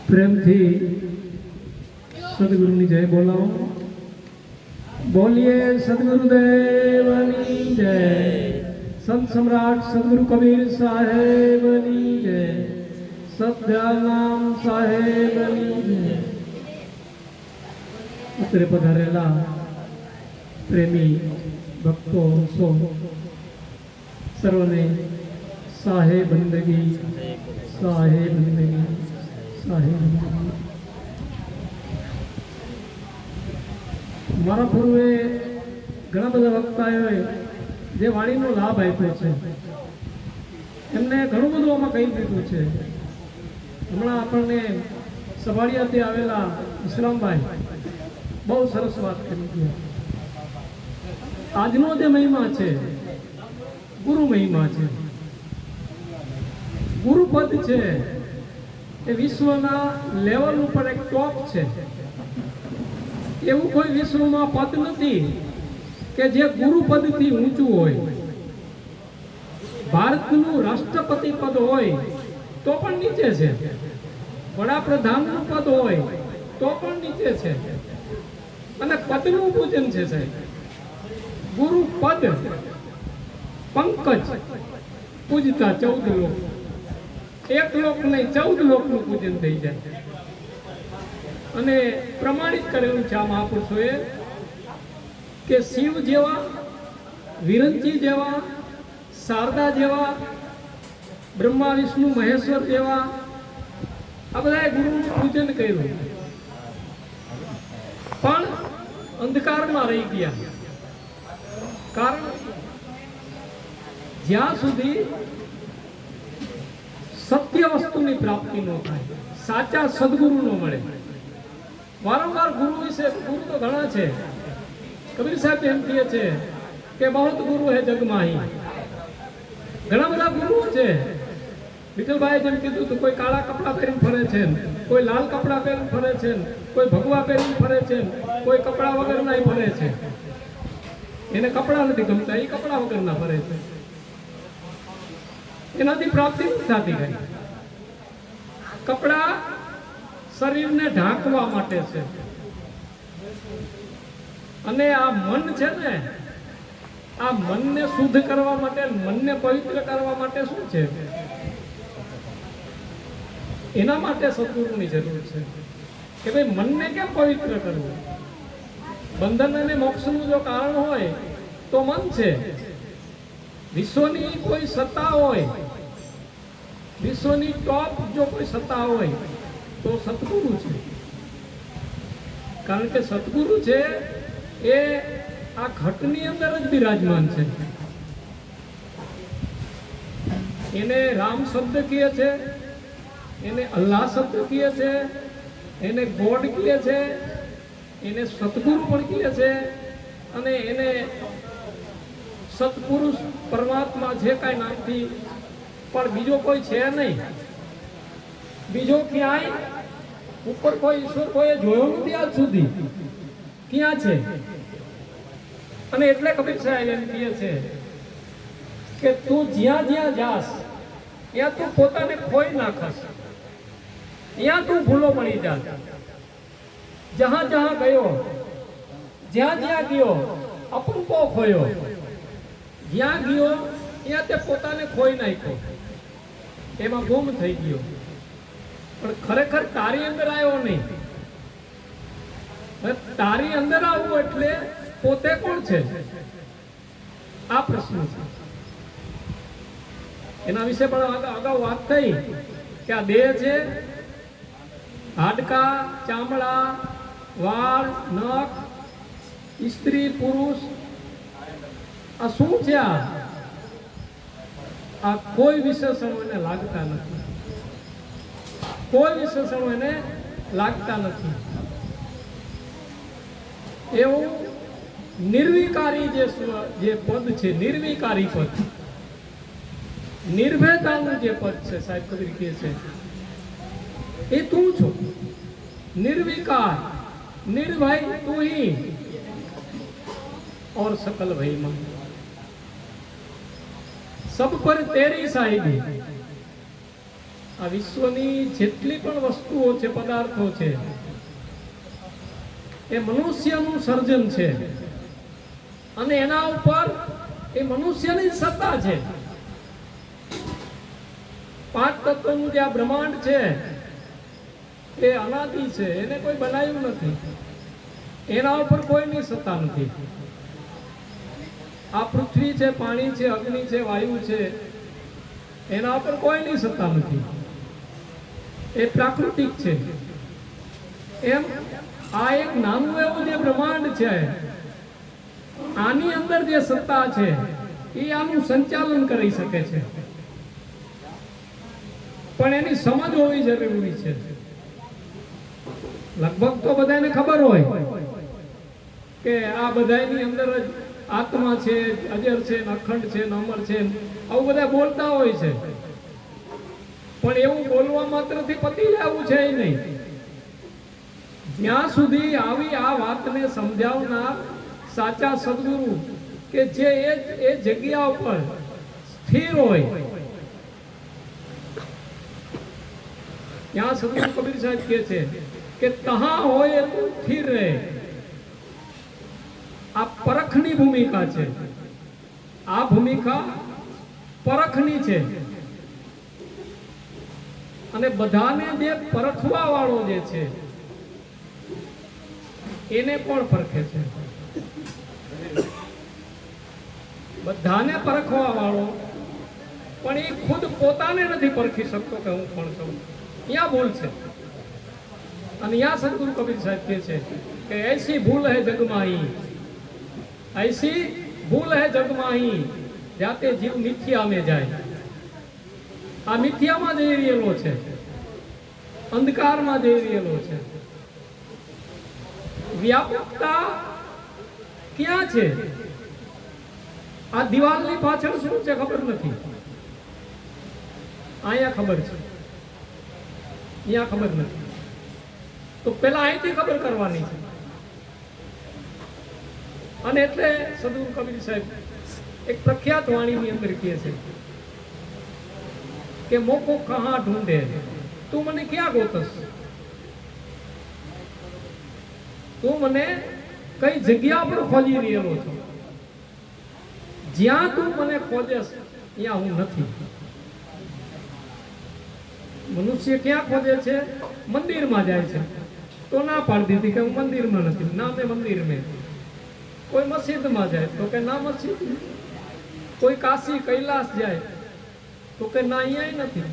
प्रेम थी सदगुरु ની જય બોલાવો। बोलिए सदगुरुदेवनी जय। संत सम्राट सदगुरु कबीर साहेबनी जय। सत्यानाम साहेबनी जय। અત્રે પધારેલા પ્રેમી ભક્તો સૌ સર્વને સાહેબ બંદગી સાહેબ બંદગી સાહેબ બંદગી। મારા પૂર્વે ઘણા બધા વક્તાઓએ જે વાણીનો લાભ આપ્યો છે એમને ઘણું બધું આમાં કહી દીધું છે। હમણાં આપણને સભાડિયાથી આવેલા ઇસ્લામભાઈ બહુ સરસ વાત કરી છે। આજનો જે મહિમા છે ગુરુ મહિમા છે। ગુરુપદ છે એ વિશ્વના લેવલ ઉપર એક ટોપ છે। એવું કોઈ વિશ્વમાં પદ નથી કે જે ગુરુપદથી ઊંચું હોય। ભારતનું રાષ્ટ્રપતિ પદ હોય તો પણ નીચે છે, વડાપ્રધાનનું પદ હોય તો પણ નીચે છે, અને પદનું પૂજન છે સાહેબ। ગુરુ પદ પંકજ પૂજતા 14 લોક, એક લોક નહીં 14 લોકનું પૂજન થઈ જાય। અને પ્રમાણિત કરેલું છે આ મહાપુરુષોએ કે શિવ જેવા, વિરંચી જેવા, શારદા જેવા, બ્રહ્મા વિષ્ણુ મહેશ્વર જેવા આ બધાએ ગુરુનું પૂજન કર્યું, પણ અંધકારમાં રહી ગયા। કારણ જ્યાં સુધી સત્ય વસ્તુની પ્રાપ્તિ ન થાય, સાચા સદગુરુ ન મળે। વારંવાર ગુરુ વિશે, ગુરુ તો ઘણા છે। કબીર સાહેબ એમ કહે છે કે બહુત ગુરુ હે જગમાહી। ઘણા બધા ગુરુઓ છે। વિઠ્ઠલભાઈ જેમ કીધું તો કોઈ કાળા કપડાં પહેરીને ફરે છે, કોઈ લાલ કપડાં પહેરીને ફરે છે, કોઈ ભગવા પહેરીને ફરે છે, કોઈ કપડાં વગરના ફરે છે। એને કપડાં નથી ગમતા, એ કપડાં વગરના ફરે છે। એનાથી પ્રાપ્તિ નથી થતી કઈ। કપડાં શરીરને ઢાંકવા માટે છે, અને આ મન છે ને, આ મનને શુદ્ધ કરવા માટે, મનને પવિત્ર કરવા માટે શું છે? એના માટે સદગુરુની જરૂર છે કે ભાઈ મનને કેમ પવિત્ર કરવું? બંધન અને મોક્ષનું જો કારણ હોય તો મન છે। વિશ્વની કોઈ સત્તા હોય, વિશ્વની ટોપ જો કોઈ સત્તા હોય તો સદગુરુ છે। કારણ કે સદગુરુ છે એ આ ઘટની અંદર જ બિરાજમાન છે। એને રામ શબ્દ કહે છે, એને અલ્લાહ શબ્દ કહે છે, એને ગોડ કહે છે, એને સતગુરુ પણ કહે છે, અને એને સત્પુરુષ પરમાત્મા જે કાંઈ નામથી પણ બીજો કોઈ છે નહીં। બીજો ક્યાંય ઉપર કોઈ ઈશ્વર કોઈએ જોયો નથી આજ સુધી, ક્યાં છે? અને એટલે કબીર સાહેબ એમ કહે છે કે તું જ્યાં જ્યાં જાસ ત્યાં તું પોતાને ખોઈ નાખસ, ત્યાં તું ભૂલો પડી જા। જહાં જહાં ગયો, જ્યાં જ્યાં ગયો અપૂર્વો ખોયો, જ્યાં ગયો ત્યાં તે પોતાને ખોઈ નાખ્યો, એમાં ગુમ થઈ ગયો, પણ ખરેખર તારી અંદર આવ્યો નહીં। તારી અંદર આવવું એટલે પોતે કોણ છે? આ પ્રશ્ન છે। એના વિશે પણ અગાઉ વાત થઈ કે આ દેહ છે, હાડકા, ચામડા, વાળ, નખ, સ્ત્રી, પુરુષ, આ શું છે? આ કોઈ વિશેષણો એને લાગતા નથી, કોઈ વિશેષણો એને લાગતા નથી। એવું નિર્વિકારી જે પદ છે, નિર્વિકારી પદ, નિર્ભયતાનું જે પદ છે સાહેબ કબીર કહે છે એ તું છો। निर्विकार निर्भय तू ही और सकल भई मन, सब पर तेरी साहिबी। આ વિશ્વની જેટલી પણ વસ્તુઓ છે, પદાર્થો છે, એ મનુષ્યનું સર્જન છે અને એના ઉપર એ મનુષ્યની સત્તા છે. 5 તત્વનું જે આ બ્રહ્માંડ છે એ અનાદિ છે, એને કોઈ બનાવ્યું નથી, એના ઉપર કોઈની સત્તા નથી. આ પૃથ્વી છે, પાણી છે, અગ્નિ છે, વાયુ છે, એના ઉપર કોઈની સત્તા નથી, એ પ્રાકૃતિક છે. એમ આ એક નાનું એવું જે બ્રહ્માંડ છે, આની અંદર જે સત્તા છે એ આનું સંચાલન કરી શકે છે, પણ એની સમજ હોવી જરૂરી છે. લગભગ તો બધાને ખબર હોય કે આ બધાની અંદર જ આત્મા છે, અજર છે, અખંડ છે, અમર છે, આવું બધા બોલતા હોય છે, પણ એવું બોલવા માત્રથી પતી જવું છે નહીં. જ્યાં સુધી આવી આ વાતને સમજાવનાર સાચા સદગુરુ કે જે એ જગ્યા ઉપર સ્થિર હોય, ત્યાં સદગુરુ કબીર સાહેબ કહે છે કે તહા હોય તું સ્થિર રહે. આ પરખની ભૂમિકા છે, આ ભૂમિકા પરખની છે, અને બધાને જે પરખવા વાળો જે છે એને પણ પરખે છે. બધાને પરખવા વાળો, પણ એ ખુદ પોતાને નથી પરખી શકતો કે હું કોણ છું. ત્યાં ભૂલ છે. અને ત્યાં સદગુરુ કબીર સાહેબ કહે છે કે ऐसी भूल है जगमाही, ऐसी भूल है जगमाही, જાતે જીવ મિથ્યા में જાય. આ મિથ્યામાં જઈ રહેલો છે, અંધકારમાં જઈ રહેલો છે. વ્યાપકતા ક્યાં છે? આ દિવાલની પાછળ શું છે ખબર નથી, અહીંયા ખબર છે, અહીંયા ખબર નથી. તો પેલા અહીંથી ખબર કરવાની છે. અને એટલે સદગુરુ કબીર સાહેબ એક પ્રખ્યાત વાણીની અંદર કહે છે કે મોકો કહા ઢૂંઢે, તું મને ક્યાં ગોતસ, તું મને કઈ જગ્યા પર ખોજી રહેલો છો, જ્યાં તું મને ખોજેસ ત્યાં હું નથી. મનુષ્ય ક્યાં ખોજે છે? મંદિરમાં જાય છે. તો ના પાડી દીધી કે હું મંદિરમાં નથી, ના મેં મંદિર મેં. કોઈ મસ્જિદમાં જાય તો કે ના મસ્જિદ. કોઈ કાશી કૈલાસ જાય તો કે ના અહીંયા નથી.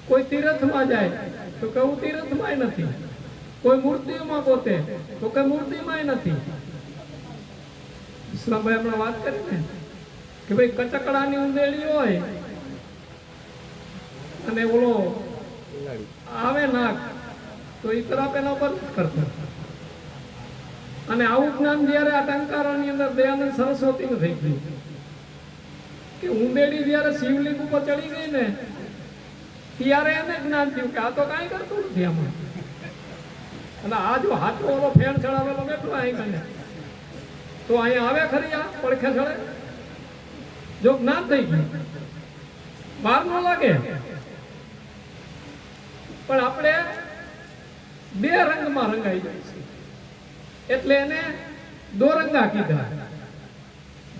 કોઈ તીર્થમાં જાય તો કે હું તીર્થમાં નથી. કોઈ મૂર્તિઓમાં ગોતે તો કે મૂર્તિમાં નથી. ઇસ્લામભાઈ હમણાં વાત કરી ને કે ભાઈ કચકડાની ઉંદેડી હોય અને ઓલો આવે નાક તો એ તરફ એના પર કરતા. અને આવું જ્ઞાન જયારે આ ટંકારાની અંદર દયાનંદ સરસ્વતીનું થઈ ગયું કે ઉંદેડી જયારે શિવલિંગ ઉપર ચડી ગઈ ને ત્યારે એને જ્ઞાન થયું કે આ તો કાંઈ કરતું નથી આમાં. અને આ જો હાથો ઓલો ફેણ ચડાવેલો બેઠો અહીં કને તો અહીંયા આવે ખરી આ પડખે ચડે? જો જ્ઞાન થઈ ગયું બહાર ન લાગે. પણ આપણે બે રંગમાં રંગાઈ જાય છે એટલે એને દોરંગા કીધા.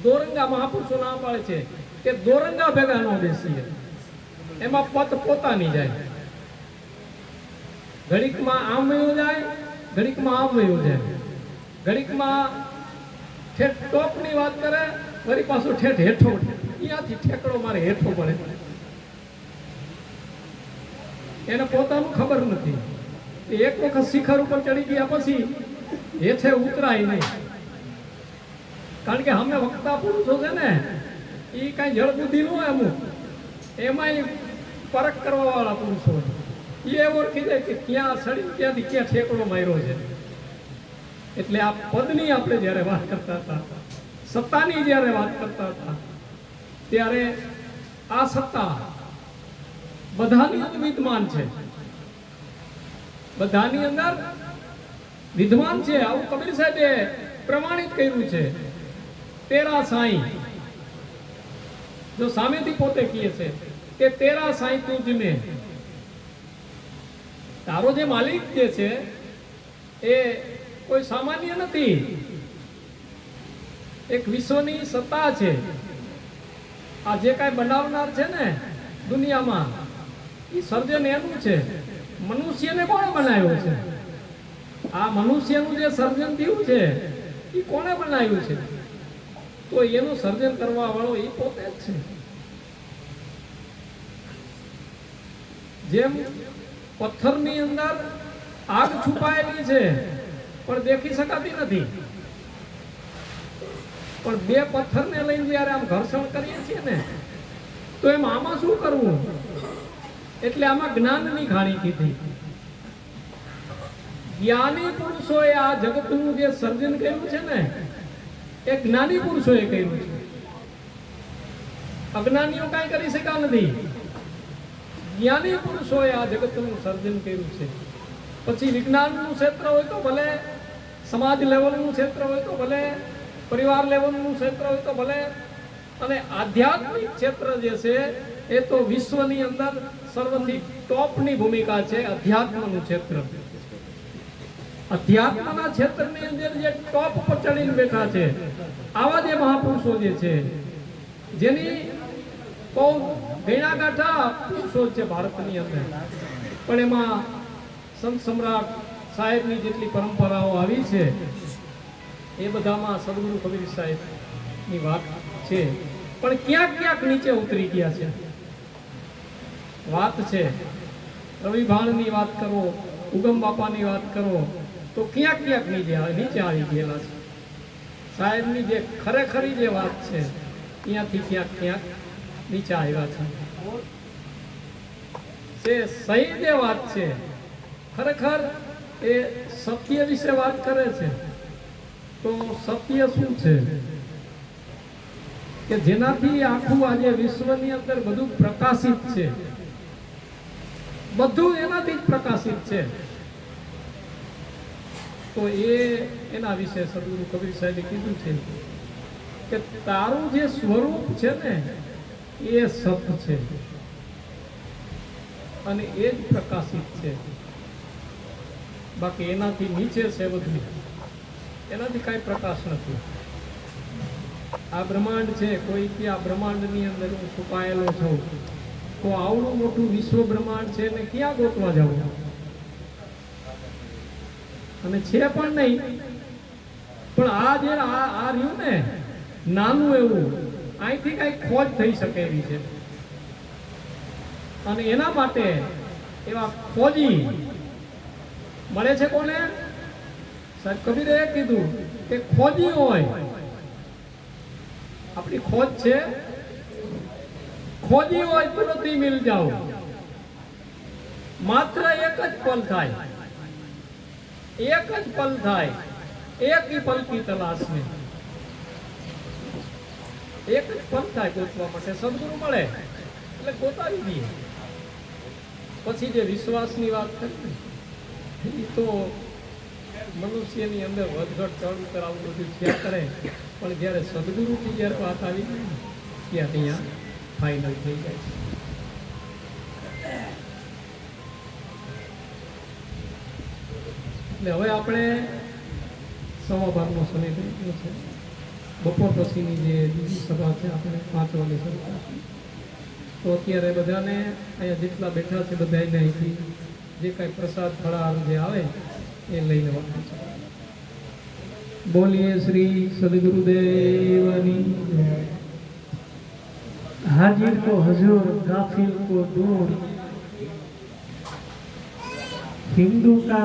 દોરંગા મહાપુરુષો નામ પાડે છે કે દોરંગા ભેગા ન બેસીએ, એમાં પત પોતાની જાય. ઘડીકમાં આમ વયું જાય, ઘડીકમાં આમ વયું જાય, ઘડીકમાં ઠેઠ ટોપની વાત કરે, ફરી પાછું ઠેઠ હેઠો, ત્યાંથી ઠેકડો મારે હેઠો પડે. એને પોતાનું ખબર નથી. એક વખત શિખર ઉપર ચડી ગયા પછી હેઠે ઉતરાય નહીં. કારણ કે અમે વક્તા પુરુષો છે ને એ કાંઈ જળ બુદ્ધિ ન હોય, અમુક એમાંય પરખ કરવા વાળા પુરુષો એ ઓળખી જાય કે ક્યાં સડી ક્યાંથી ક્યાં ઠેકડો માર્યો છે. એટલે આ પદની આપણે જ્યારે વાત કરતા હતા, સત્તાની જ્યારે વાત કરતા હતા, ત્યારે આ સત્તા બધાની અંદર વિદ્યમાન છે, બધાની અંદર વિદ્યમાન છે. આવું કબીર સાહેબે પ્રમાણિત કર્યું છે. તેરા સાईं, જો સામેથી પોતે કહે છે કે તેરા સાईं તુજ में તારો જે માલિક જે છે એ કોઈ સામાન્ય નથી, એક વિશ્વની સત્તા છે. આ જે કાંઈ બનાવનાર છે ને દુનિયામાં, એ સર્જન એનું છે. મનુષ્યને કોણે બનાવ્યો છે? આ મનુષ્યનું જે સર્જન થયું છે એ કોણે બનાવ્યું છે? તો એનું સર્જન કરવા વાળો એ પોતે જ છે. જેમ પથ્થરની અંદર આગ છુપાયેલી છે પણ દેખી શકાતી નથી, પણ બે પથ્થરને લઈને જ્યારે આમ ઘર્ષણ કરીએ છીએ ને તો એમ આમાં શું કરવું? એટલે આમાં જ્ઞાનની ઘાણી કીધી. જ્ઞાની પુરુષોએ આ જગતનું જે સર્જન કર્યું છે ને એ જ્ઞાની પુરુષોએ કર્યું છે. અજ્ઞાનીઓ કાંઈ કરી શક્યા નથી. જ્ઞાની પુરુષોએ આ જગતનું સર્જન કર્યું છે. પછી વિજ્ઞાનનું ક્ષેત્ર હોય તો ભલે, સમાજ લેવલનું ક્ષેત્ર હોય તો ભલે, પરિવાર લેવલનું ક્ષેત્ર હોય તો ભલે, અને આધ્યાત્મિક ક્ષેત્ર જે છે એ તો વિશ્વની અંદર સર્વથી ટોપની ભૂમિકા છે. અધ્યાત્મનું ક્ષેત્ર, અધ્યાત્મના ક્ષેત્રની અંદર જે ટોપ પર ચડીને બેઠા છે આવા જે મહાપુરુષો જે છે, જેની બહુ ગણ્યા ગાંઠા પુરુષો છે ભારતની અંદર, પણ એમાં સંત સમ્રાટ સાહેબની જેટલી પરંપરાઓ આવી છે એ બધામાં સદગુરુ કબીર સાહેબની વાત છે. પણ ક્યાંક ક્યાંક નીચે ઉતરી ગયા છે. વાત છે રવિ ભાણની વાત કરો, ઉગમ બાપાની વાત કરો તો ક્યાંક ક્યાંક નીચે આવી ગયેલા છે. સાહેબની જે ખરેખરી જે વાત છે ત્યાંથી ક્યાંક ક્યાંક નીચે આવ્યા છે. સહી જે વાત છે ખરેખર એ સત્ય વિશે વાત કરે છે. તો સત્ય શું છે કે જેનાથી આખું આજે વિશ્વની અંદર બધું પ્રકાશિત છે, બધું એનાથી જ પ્રકાશિત છે. તો એના વિશે સદગુરુ કબીર સાહેબે કીધું છે કે તારું જે સ્વરૂપ છે ને એ સત છે અને એ જ પ્રકાશિત છે. બાકી એનાથી નીચે છે બધું, એનાથી કાંઈ પ્રકાશ નથી. આ બ્રહ્માંડ છે, કોઈ કે આ બ્રહ્માંડની અંદર હું છુપાયેલો છું, તો આવડું મોટું વિશ્વ બ્રહ્માંડ છે ને ક્યાં ગોતવા જવું? અને છે પણ નહીં. પણ આ જે આ રહ્યું ને નાનું એવું, અહીંથી કઈ ખોજ થઈ શકે એવી છે. અને એના માટે એવા ખોજી મળે છે. કોને? સાહેબ કબીરે કીધું કે ખોજી હોય, આપણી ખોજ છે, ખોજી હોય તુરંત મિલ જાઓ. માત્ર એક જ પલ થાય, એક જ પલ થાય, એક ही पल की तलाश में, એક જ પલ થાય ગોતવા માટે. સદગુરુ મળે એટલે ગોતાવી દઈએ. પછી જે વિશ્વાસની વાત કરી એ તો મનુષ્યની અંદર વધઘટ ચડ ઉતર આવું બધું થયા કરે, પણ જ્યારે સદગુરુની જ્યારે વાત આવી ત્યાં ત્યાં ફાઇનલ થઈ જાય છે. એટલે હવે આપણે સવા બારનો સમય થઈ ગયો છે. બપોર પછીની જે બીજી સભા છે આપણે 5 વાગે શરૂ કરશું. તો અત્યારે બધાને અહીંયા જેટલા બેઠા છે બધાને અહીંથી જે કાંઈ પ્રસાદ ફળાર જે આવે એ લઈને વાપરી છે. બોલીએ શ્રી સદગુરુદેવની. हाजिर को हजूर, गाफिल को दूर, हिंदू का